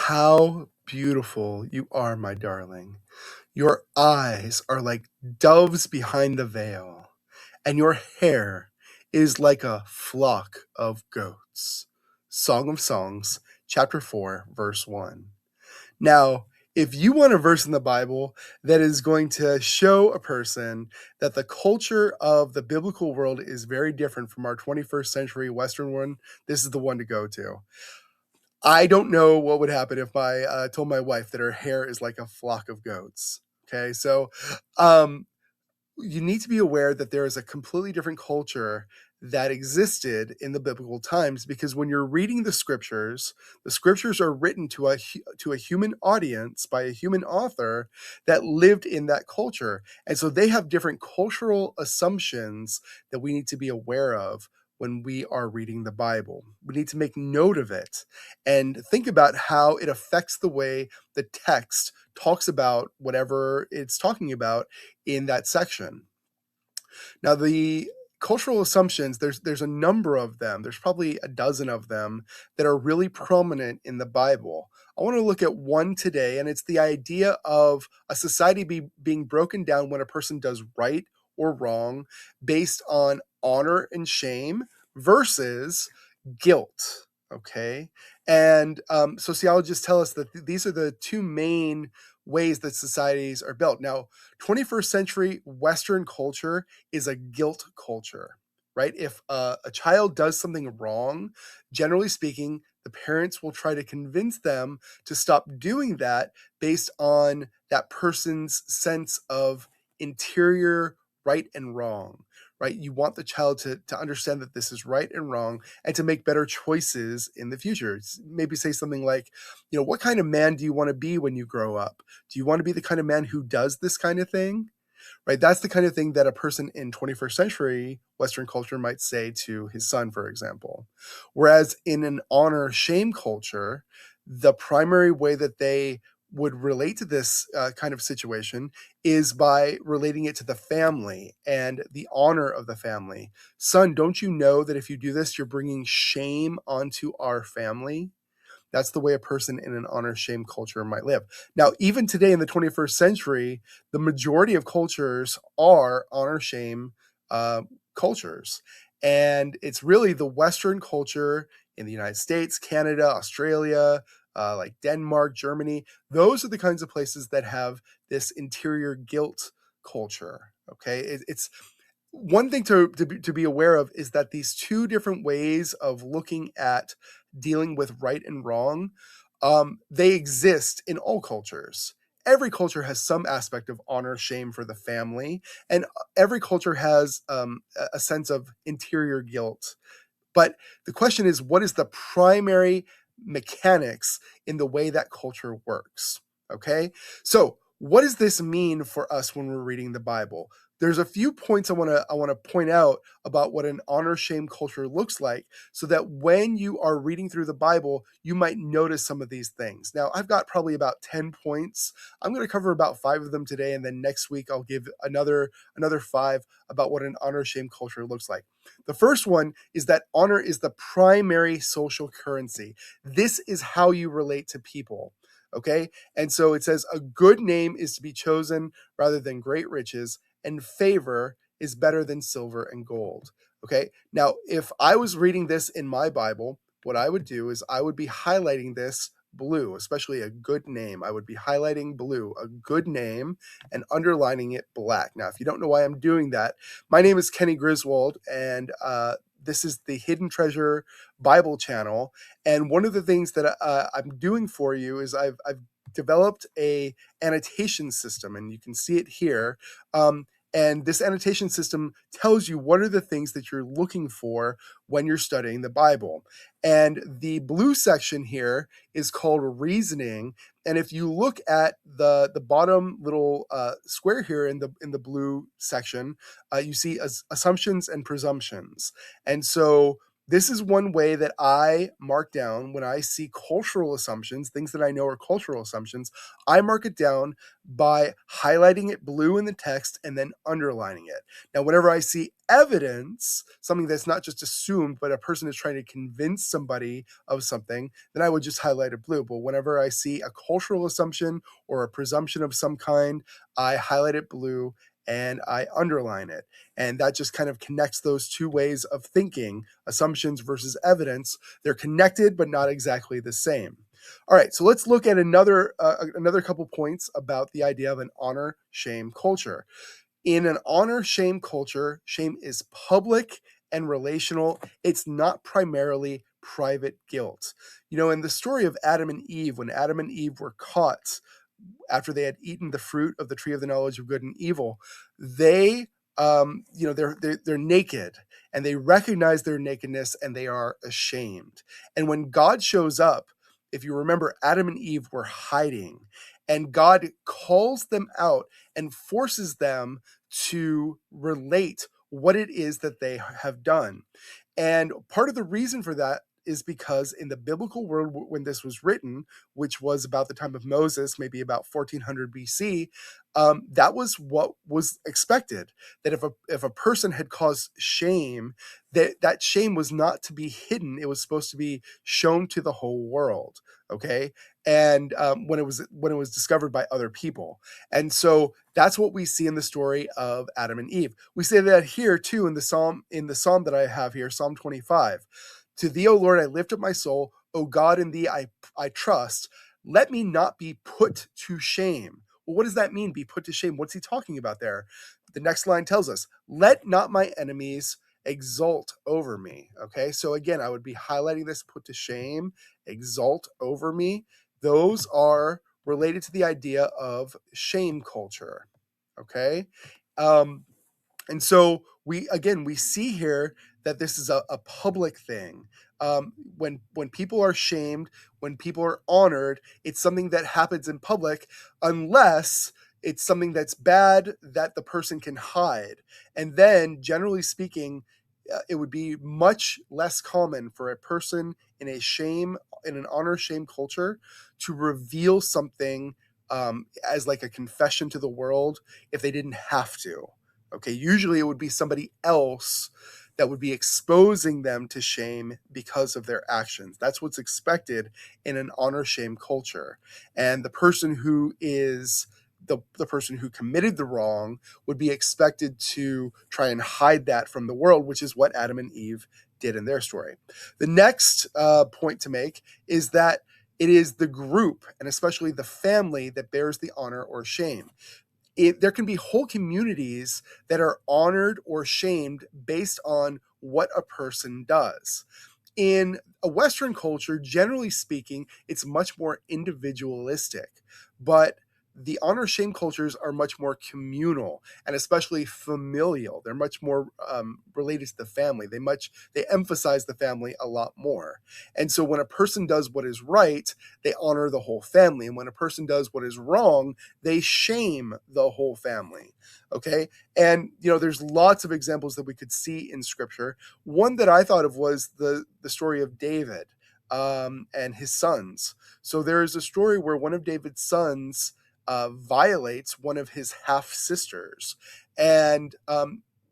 How beautiful you are, my darling. Your eyes are like doves behind the veil, and your hair is like a flock of goats. Song of Songs, chapter 4, verse 1. Now, if you want a verse in the Bible that is going to show a person that the culture of the biblical world is very different from our 21st century Western one, this is the one to go to. I don't know what would happen if I told my wife that her hair is like a flock of goats. Okay, so um, you need to be aware that there is a completely different culture that existed in the biblical times, because when you're reading the scriptures are written to a human audience by a human author that lived in that culture, and so they have different cultural assumptions that we need to be aware of when we are reading the Bible. We need to make note of it and think about how it affects the way the text talks about whatever it's talking about in that section. Now, the cultural assumptions, there's a number of them. There's probably a dozen of them that are really prominent in the Bible. I want to look at one today, and it's the idea of a society being broken down when a person does right or wrong based on honor and shame versus guilt. Okay. And sociologists tell us that these are the two main ways that societies are built. Now, 21st century Western culture is a guilt culture, right? If a child does something wrong, generally speaking, the parents will try to convince them to stop doing that based on that person's sense of interior right and wrong, right? You want the child to understand that this is right and wrong and to make better choices in the future. Maybe say something like, what kind of man do you want to be when you grow up? Do you want to be the kind of man who does this kind of thing? Right? That's the kind of thing that a person in 21st century Western culture might say to his son, for example. Whereas in an honor shame culture, the primary way that they would relate to this kind of situation is by relating it to the family and the honor of the family. Son, don't you know that if you do this, you're bringing shame onto our family? That's the way a person in an honor shame culture might live. Now, even today in the 21st century, the majority of cultures are honor shame cultures. And it's really the Western culture in the United States, Canada, Australia, like Denmark, Germany. Those are the kinds of places that have this interior guilt culture. Okay. It's one thing to be aware of is that these two different ways of looking at dealing with right and wrong, they exist in all cultures. Every culture has some aspect of honor shame for the family, and every culture has a sense of interior guilt. But the question is, what is the primary mechanics in the way that culture works? Okay, so what does this mean for us when we're reading the Bible? There's a few points I want to point out about what an honor shame culture looks like, so that when you are reading through the Bible, you might notice some of these things. Now, I've got probably about 10 points. I'm going to cover about 5 of them today, and then next week I'll give another 5 about what an honor shame culture looks like. The first one is that honor is the primary social currency. This is how you relate to people. Okay. And so it says a good name is to be chosen rather than great riches, and favor is better than silver and gold. Okay. Now, if I was reading this in my Bible, what I would do is I would be highlighting this blue, especially a good name. I would be highlighting blue, a good name, and underlining it black. Now, if you don't know why I'm doing that, my name is Kenny Griswold, and this is the Hidden Treasure Bible channel. And one of the things that I'm doing for you is I've developed a annotation system, and you can see it here. And this annotation system tells you what are the things that you're looking for when you're studying the Bible. And the blue section here is called reasoning. And if you look at the bottom little square here in the blue section, you see assumptions and presumptions. And so This is one way that I mark down when I see cultural assumptions, things that I know are cultural assumptions. I mark it down by highlighting it blue in the text and then underlining it. Now, whenever I see evidence, something that's not just assumed, but a person is trying to convince somebody of something, then I would just highlight it blue. But whenever I see a cultural assumption or a presumption of some kind, I highlight it blue and I underline it. And that just kind of connects those two ways of thinking, assumptions versus evidence. They're connected, but not exactly the same. All right, so let's look at another couple points about the idea of an honor shame culture. In an honor shame culture, shame is public and relational. It's not primarily private guilt. In the story of Adam and Eve, when Adam and Eve were caught after they had eaten the fruit of the tree of the knowledge of good and evil, they they're naked, and they recognize their nakedness, and they are ashamed. And when God shows up, if you remember, Adam and Eve were hiding, and God calls them out and forces them to relate what it is that they have done. And part of the reason for that is because in the biblical world, when this was written, which was about the time of Moses, maybe about 1400 BC, that was what was expected. That if a person had caused shame, that shame was not to be hidden; it was supposed to be shown to the whole world. Okay, and when it was discovered by other people, and so that's what we see in the story of Adam and Eve. We say that here too in the psalm that I have here, Psalm 25. To thee, O Lord, I lift up my soul. O God, in thee I trust. Let me not be put to shame. Well, what does that mean, be put to shame? What's he talking about there? The next line tells us, let not my enemies exult over me. Okay, so again, I would be highlighting this: put to shame, exult over me. Those are related to the idea of shame culture. Okay, and so we see here that this is a public thing. When people are shamed, when people are honored, it's something that happens in public, unless it's something that's bad that the person can hide. And then, generally speaking, it would be much less common for a person in an honor shame culture to reveal something as like a confession to the world if they didn't have to. Okay, usually it would be somebody else that would be exposing them to shame because of their actions. That's what's expected in an honor shame culture. And the person who is the person who committed the wrong would be expected to try and hide that from the world, which is what Adam and Eve did in their story. The next point to make is that it is the group, and especially the family, that bears the honor or shame. There can be whole communities that are honored or shamed based on what a person does. In a Western culture, generally speaking, it's much more individualistic, but the honor shame cultures are much more communal and especially familial. They're much more related to the family. They emphasize the family a lot more. And so when a person does what is right, they honor the whole family. And when a person does what is wrong, they shame the whole family. Okay. And, there's lots of examples that we could see in scripture. One that I thought of was the story of David and his sons. So there is a story where one of David's sons violates one of his half sisters, and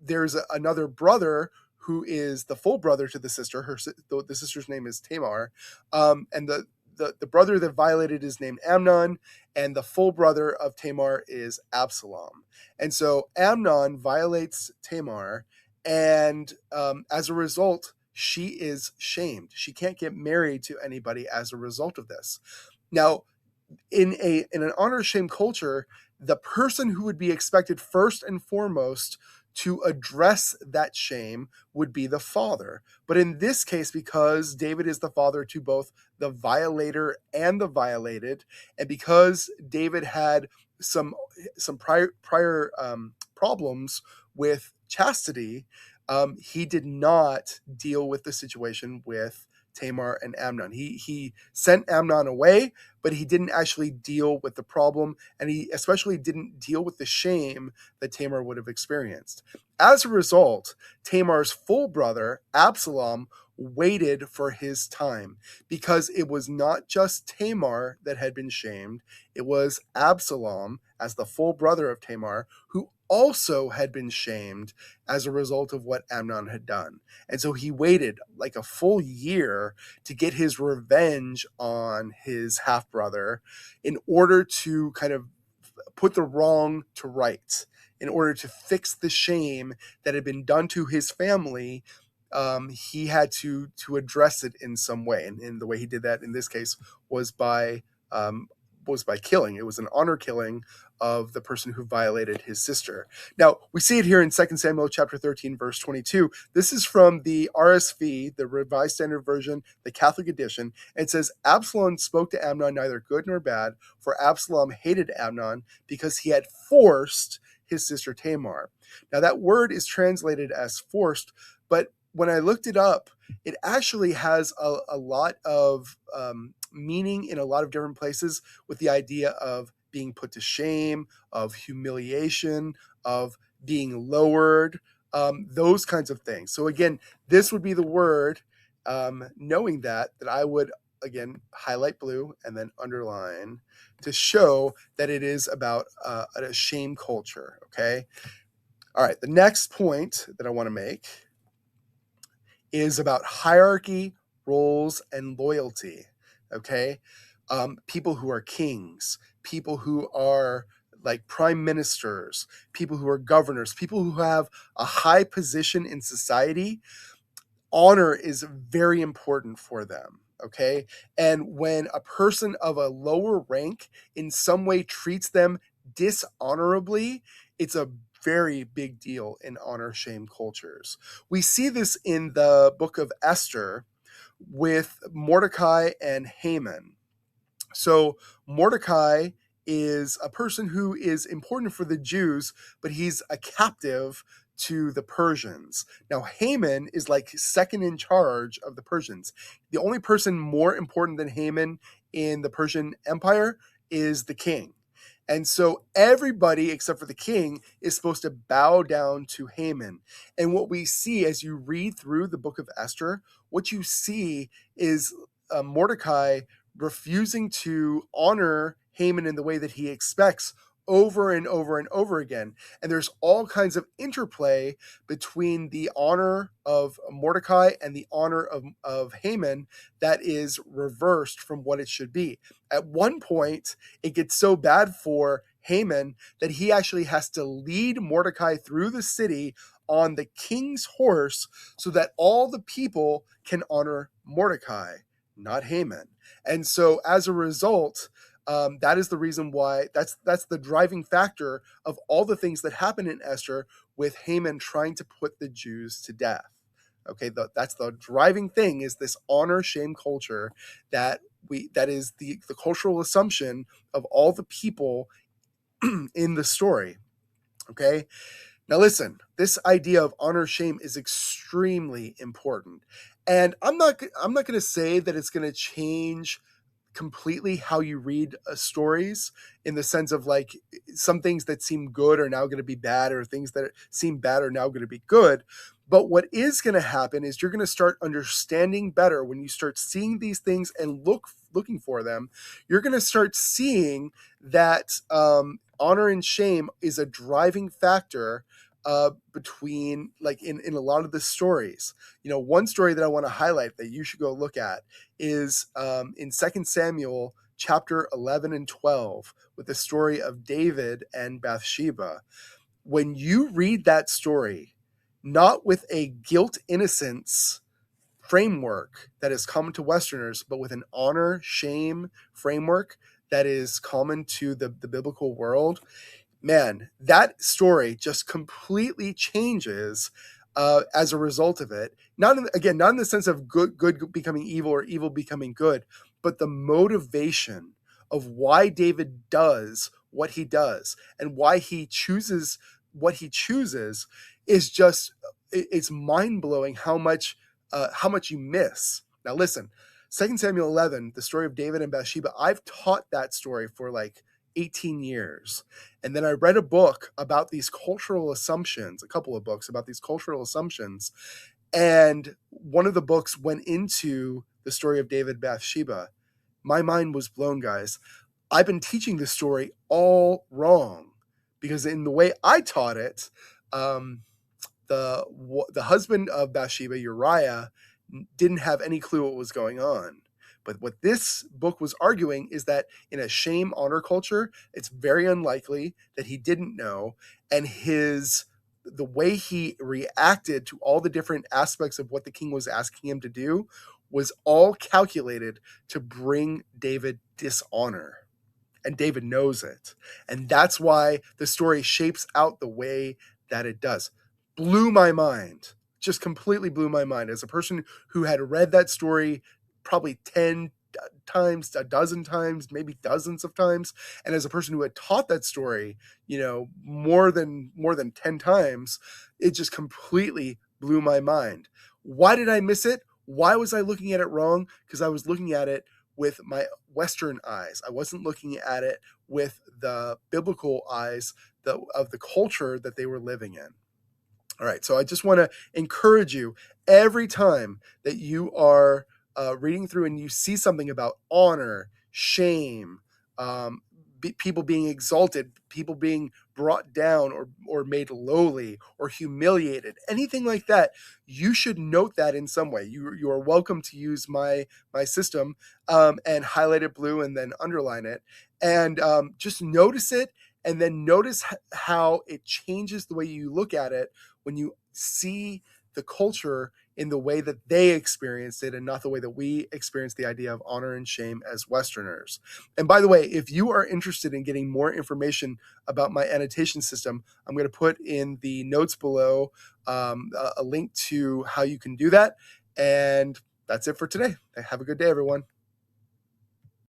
there's another brother who is the full brother to the sister. The sister's name is Tamar, and the brother that violated is named Amnon, and the full brother of Tamar is Absalom. And so Amnon violates Tamar, and as a result, she is shamed. She can't get married to anybody as a result of this. Now, in an honor shame culture, the person who would be expected first and foremost to address that shame would be the father. But in this case, because David is the father to both the violator and the violated, and because David had some prior problems with chastity, he did not deal with the situation with Tamar and Amnon. He sent Amnon away, but he didn't actually deal with the problem, and he especially didn't deal with the shame that Tamar would have experienced. As a result, Tamar's full brother, Absalom, waited for his time, because it was not just Tamar that had been shamed, it was Absalom, as the full brother of Tamar, who also had been shamed as a result of what Amnon had done. And so he waited like a full year to get his revenge on his half brother in order to kind of put the wrong to right, in order to fix the shame that had been done to his family. He had to address it in some way, and the way he did that in this case was by um, killing. It was an honor killing of the person who violated his sister. Now we see it here in 2 Samuel chapter 13, verse 22. This is from the RSV, the Revised Standard Version, the Catholic edition. And it says, Absalom spoke to Amnon neither good nor bad, for Absalom hated Amnon because he had forced his sister Tamar. Now that word is translated as forced, but when I looked it up, it actually has a lot of meaning in a lot of different places, with the idea of being put to shame, of humiliation, of being lowered, those kinds of things. So again, this would be the word, knowing that I would, again, highlight blue and then underline to show that it is about a shame culture, okay? All right, the next point that I want to make is about hierarchy, roles, and loyalty, okay? People who are kings, people who are like prime ministers, people who are governors, people who have a high position in society, honor is very important for them, okay? And when a person of a lower rank in some way treats them dishonorably, it's a very big deal in honor shame cultures. We see this in the book of Esther with Mordecai and Haman. So Mordecai is a person who is important for the Jews, but he's a captive to the Persians. Now Haman is like second in charge of the Persians. The only person more important than Haman in the Persian Empire is the king. And so everybody except for the king is supposed to bow down to Haman. And what we see as you read through the book of Esther, what you see is Mordecai refusing to honor Haman in the way that he expects over and over and over again. And there's all kinds of interplay between the honor of Mordecai and the honor of Haman that is reversed from what it should be. At one point, it gets so bad for Haman that he actually has to lead Mordecai through the city on the king's horse so that all the people can honor Mordecai, not Haman. And so as a result, that is the reason why, that's the driving factor of all the things that happen in Esther, with Haman trying to put the Jews to death. Okay, that's the driving thing, is this honor shame culture that is the cultural assumption of all the people in the story. Okay, now listen, this idea of honor shame is extremely important, and I'm not going to say that it's going to change completely how you read stories, in the sense of like some things that seem good are now going to be bad, or things that seem bad are now going to be good. But what is going to happen is you're going to start understanding better when you start seeing these things and looking for them. You're going to start seeing that honor and shame is a driving factor between, like, in a lot of the stories. You know, one story that I want to highlight that you should go look at is in 2 Samuel chapter 11 and 12, with the story of David and Bathsheba. When you read that story, not with a guilt innocence framework that is common to Westerners, but with an honor shame framework that is common to the biblical world, man, that story just completely changes as a result of it. Not in the sense of good becoming evil or evil becoming good, but the motivation of why David does what he does and why he chooses what he chooses is just, it's mind blowing how much you miss. Now listen, 2 Samuel 11, the story of David and Bathsheba, I've taught that story for like 18 years. And then I read a book about these cultural assumptions, a couple of books about these cultural assumptions. And one of the books went into the story of David Bathsheba. My mind was blown, guys. I've been teaching this story all wrong because in the way I taught it, um, the husband of Bathsheba, Uriah, didn't have any clue what was going on. But what this book was arguing is that in a shame honor culture, it's very unlikely that he didn't know, and the way he reacted to all the different aspects of what the king was asking him to do was all calculated to bring David dishonor. And David knows it. And that's why the story shapes out the way that it does. Blew my mind. Just completely blew my mind. As a person who had read that story probably 10 times, a dozen times, maybe dozens of times, and as a person who had taught that story, more than 10 times, it just completely blew my mind. Why did I miss it? Why was I looking at it wrong? Because I was looking at it with my Western eyes. I wasn't looking at it with the biblical eyes of the culture that they were living in. All right, so I just want to encourage you every time that you are reading through and you see something about honor, shame, people being exalted, people being brought down or made lowly or humiliated, anything like that, you should note that in some way. You are welcome to use my system and highlight it blue and then underline it, and just notice it, and then notice how it changes the way you look at it when you see the culture in the way that they experienced it and not the way that we experience the idea of honor and shame as Westerners. And by the way, if you are interested in getting more information about my annotation system, I'm going to put in the notes below a link to how you can do that. And that's it for today. Have a good day, everyone.